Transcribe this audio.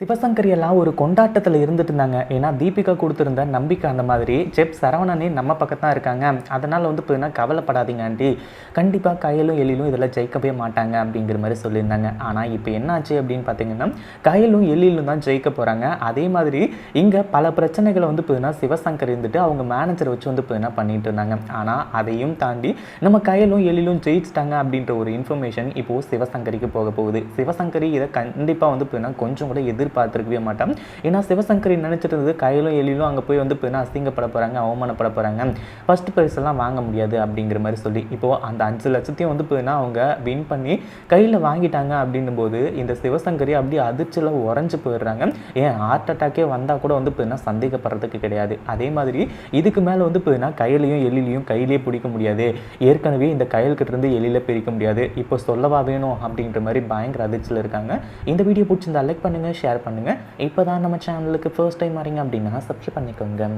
சிவசங்கரி எல்லாம் ஒரு கொண்டாட்டத்தில் இருந்துட்டு இருந்தாங்க. ஏன்னா தீபிகா கொடுத்துருந்த நம்பிக்கை அந்த மாதிரி செப் சரவணனே நம்ம பக்கம் தான் இருக்காங்க. அதனால் வந்து பார்த்தீங்கன்னா கவலைப்படாதீங்க ஆண்டி, கண்டிப்பாக கயலும் எழிலும் இதில் ஜெயிக்கவே மாட்டாங்க அப்படிங்கிற மாதிரி சொல்லியிருந்தாங்க. ஆனால் இப்போ என்னாச்சு அப்படின்னு பார்த்தீங்கன்னா கயலும் எழிலும் தான் ஜெயிக்க போகிறாங்க. அதே மாதிரி இங்கே பல பிரச்சனைகளை வந்து பார்த்தீங்கன்னா சிவசங்கர் இருந்துட்டு அவங்க மேனேஜரை வச்சு வந்து பார்த்தீங்கன்னா பண்ணிட்டு இருந்தாங்க. ஆனால் அதையும் தாண்டி நம்ம கயலும் எழிலும் ஜெயிச்சிட்டாங்க அப்படின்ற ஒரு இன்ஃபர்மேஷன் இப்போது சிவசங்கரிக்கு போக போகுது. சிவசங்கரி இதை கண்டிப்பாக வந்து பார்த்தீங்கன்னா கொஞ்சம் கூட எதிர்பார்த்துருக்கவே மாட்டோம். ஏன்னா சிவசங்கரி நினைச்சிட்டு இருந்தது கையிலும் எழிலும் அங்கே போய் வந்து அசிங்கப்பட போகிறாங்க, அவமானப்பட போகிறாங்க, ஃபர்ஸ்ட் ப்ரைஸ் எல்லாம் வாங்க முடியாது அப்படிங்கிற மாதிரி சொல்லி இப்போது அந்த 5 லட்சத்தையும் வந்து அவங்க வின் பண்ணி கையில் வாங்கிட்டாங்க. அப்படின்னும் போது இந்த சிவசங்கரி அப்படியே அதிர்ச்சியில் உறைஞ்சு போயிடுறாங்க. ஏன் ஹார்ட் அட்டாக்கே வந்தால் கூட வந்து சந்தேகப்படுறதுக்கு கிடையாது. அதே மாதிரி இதுக்கு மேலே வந்து கையிலையும் எழிலையும் கையிலே பிடிக்க முடியாது, ஏற்கனவே இந்த கையல்கிட்ட இருந்து எழில பிரிக்க முடியாது, இப்போ சொல்லவா வேணும் அப்படின்ற மாதிரி பயங்கர அதிர்ச்சியில் இருக்காங்க. இந்த வீடியோ பிடிச்சிருந்தா லைக் பண்ணுங்கள், ஷேர் பண்ணுங்கள். இப்போ தான் நம்ம சேனலுக்கு ஃபர்ஸ்ட் டைம் வரீங்க அப்படின்னா சப்ஸ்கிரைப் பண்ணிக்கோங்க.